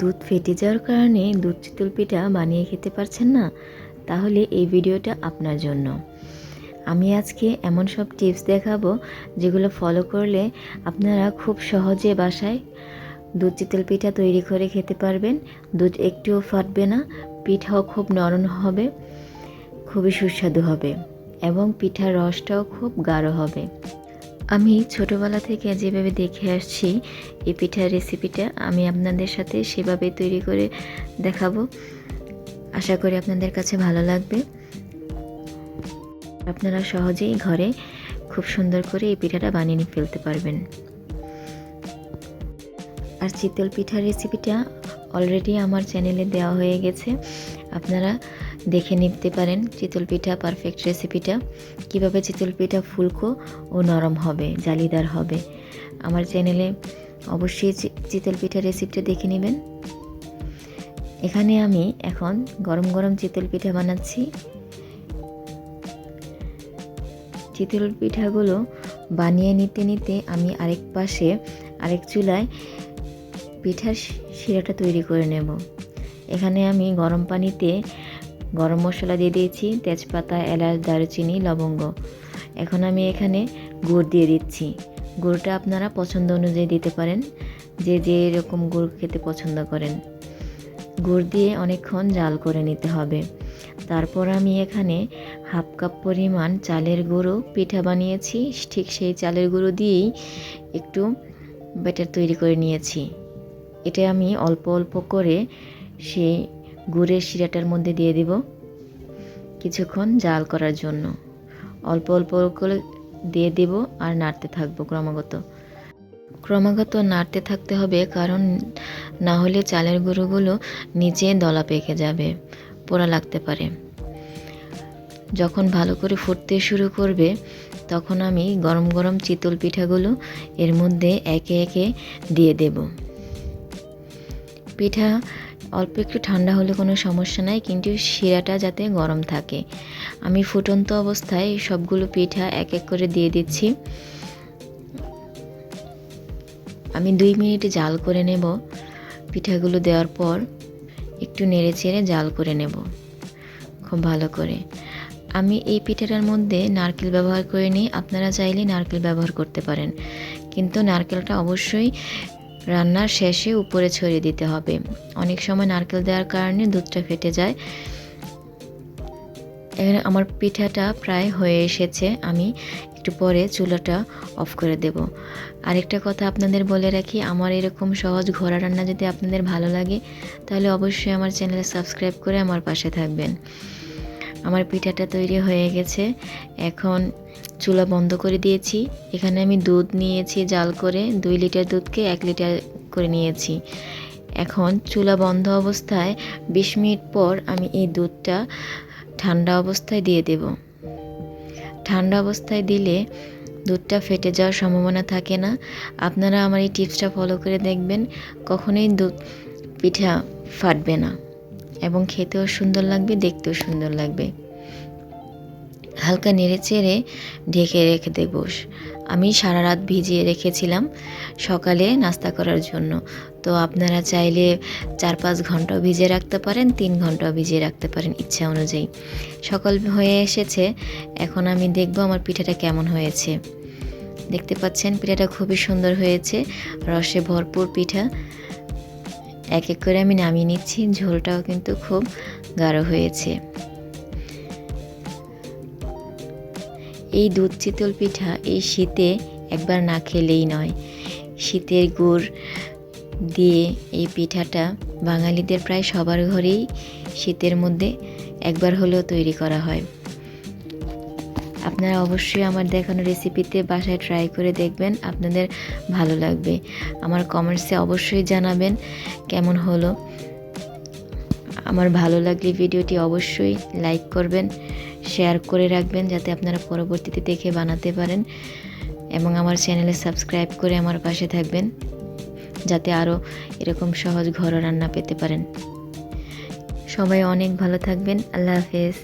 দুধ ফেটে যাওয়ার কারণে দুধ চিতল পিঠা বানিয়ে খেতে পারছেন না, তাহলে এই ভিডিওটা আপনার জন্য। আমি আজকে এমন সব টিপস দেখাবো যেগুলো ফলো করলে আপনারা খুব সহজে বাসায় দুধ চিতল পিঠা তৈরি করে খেতে পারবেন। দুধ একটুও ফাটবে না, পিঠাও খুব নরম হবে, খুবই সুস্বাদু হবে এবং পিঠার রসটাও খুব গাঢ় হবে। আমি ছোটোবেলা থেকে যেভাবে দেখে আসছি এই পিঠার রেসিপিটা আমি আপনাদের সাথে সেভাবে তৈরি করে দেখাবো। আশা করি আপনাদের কাছে ভালো লাগবে। আপনারা সহজেই ঘরে খুব সুন্দর করে এই পিঠাটা বানিয়ে ফেলতে পারবেন। আর চিতল পিঠার রেসিপিটা অলরেডি আমার চ্যানেলে দেওয়া হয়ে গেছে, আপনারা দেখে নিতে পারেন চিতল পিঠা পারফেক্ট রেসিপিটা, কিভাবে চিতল পিঠা ফুলকো ও নরম হবে, জালিদার হবে। আমার চ্যানেলে অবশ্যই চিতল পিঠা রেসিপিটা দেখে নেবেন। এখানে আমি এখন গরম গরম চিতল পিঠা বানাচ্ছি। চিতল পিঠাগুলো বানিয়ে নিতে নিতে আমি আরেক পাশে আরেক চুলায় পিঠার শিরাটা তৈরি করে নেব। এখানে আমি গরম পানিতে গরম মশলা দিয়ে দিয়েছি, তেজপাতা, এলাচ, দারুচিনি, লবঙ্গ। এখন আমি এখানে গুড় দিয়ে দিচ্ছি। গুড়টা আপনারা পছন্দ অনুযায়ী দিতে পারেন, যে যেরকম গুড় খেতে পছন্দ করেন। গুড় দিয়ে অনেকক্ষণ জাল করে নিতে হবে। তারপর আমি এখানে হাফ কাপ পরিমাণ চালের গুঁড়ো পিঠা বানিয়েছি, ঠিক সেই চালের গুঁড়ো দিয়েই একটু ব্যাটার তৈরি করে নিয়েছি। এটা আমি অল্প অল্প করে সেই গুড়ের শিরাটার মধ্যে দিয়ে দিব কিছুক্ষণ জাল করার জন্য। অল্প অল্প করে দিয়ে দেব আর নাড়তে থাকবো ক্রমাগত নাড়তে থাকতে হবে, কারণ না হলে চালের গুঁড়োগুলো নিচে দলা পেকে যাবে, পোড়া লাগতে পারে। যখন ভালো করে ফুটতে শুরু করবে তখন আমি গরম গরম চিতল পিঠাগুলো এর মধ্যে একে একে দিয়ে দেব। পিঠা অল্প একটু ঠান্ডা হলে কোনো সমস্যা নাই, কিন্তু শিরাটা যাতে গরম থাকে। আমি ফুটন্ত অবস্থায় সবগুলো পিঠা এক এক করে দিয়ে দিচ্ছি। আমি 2 মিনিট জাল করে নেব। পিঠাগুলো দেওয়ার পর একটু নেড়ে চেড়ে জাল করে নেব খুব ভালো করে। আমি এই পিঠাটার মধ্যে নারকেল ব্যবহার করিনি, আপনারা চাইলে নারকেল ব্যবহার করতে পারেন, কিন্তু নারকেলটা অবশ্যই রান্নার শেষে উপরে ছড়িয়ে দিতে হবে। অনেক সময় নারকেল দেওয়ার কারণে দুধটা ফেটে যায়। এখানে আমার পিঠাটা প্রায় হয়ে এসেছে, আমি একটু পরে চুলাটা অফ করে দেব। আরেকটা কথা আপনাদের বলে রাখি, আমার এরকম সহজ ঘরোয়া রান্না যদি আপনাদের ভালো লাগে তাহলে অবশ্যই আমার চ্যানেলে সাবস্ক্রাইব করে আমার পাশে থাকবেন। আমার পিঠাটা তৈরি হয়ে গেছে, এখন চুলা বন্ধ করে দিয়েছি। এখানে আমি দুধ নিয়েছি জাল করে, 2 লিটার দুধকে 1 লিটার করে নিয়েছি। এখন চুলা বন্ধ অবস্থায় 20 মিনিট পর আমি এই দুধটা ঠান্ডা অবস্থায় দিয়ে দেব। ঠান্ডা অবস্থায় দিলে দুধটা ফেটে যাওয়ার সম্ভাবনা থাকে না। আপনারা আমার এই টিপসটা ফলো করে দেখবেন, কখনোই দুধ পিঠা ফাটবে না এবং খেতেও সুন্দর লাগবে, দেখতেও সুন্দর লাগবে। হালকা নেড়ে চেড়ে ঢেকে রেখে দেব। আমি সারা রাত ভিজিয়ে রেখেছিলাম সকালে নাস্তা করার জন্য, তো আপনারা চাইলে 4-5 ঘন্টাও ভিজিয়ে রাখতে পারেন, 3 ঘন্টাও ভিজিয়ে রাখতে পারেন ইচ্ছা অনুযায়ী। সকাল হয়ে এসেছে, এখন আমি দেখব আমার পিঠাটা কেমন হয়েছে। দেখতে পাচ্ছেন পিঠাটা খুবই সুন্দর হয়েছে, রসে ভরপুর পিঠা। এক এক করে আমি নামিয়ে নিচ্ছি, ঝোলটাও কিন্তু খুব গাঢ় হয়েছে। এই দুধ চিতল পিঠা এই শীতে একবার না খেলেই নয়। শীতের গুড় দিয়ে এই পিঠাটা বাঙালিদের প্রায় সবার ঘরেই শীতের মধ্যে একবার হলেও তৈরি করা হয়। আপনারা অবশ্যই আমার দেখানো রেসিপিতে বাসায় ট্রাই করে দেখবেন, আপনাদের ভালো লাগবে। আমার কমেন্টসে অবশ্যই জানাবেন কেমন হলো। আমার ভালো লাগলে ভিডিওটি অবশ্যই লাইক করবেন, শেয়ার করে রাখবেন, যাতে আপনারা পরবর্তীতে দেখে বানাতে পারেন, এবং আমার চ্যানেলে সাবস্ক্রাইব করে আমার পাশে থাকবেন, যাতে আরও এরকম সহজ ঘরোয়া রান্না পেতে পারেন। সবাই অনেক ভালো থাকবেন। আল্লাহ হাফেজ।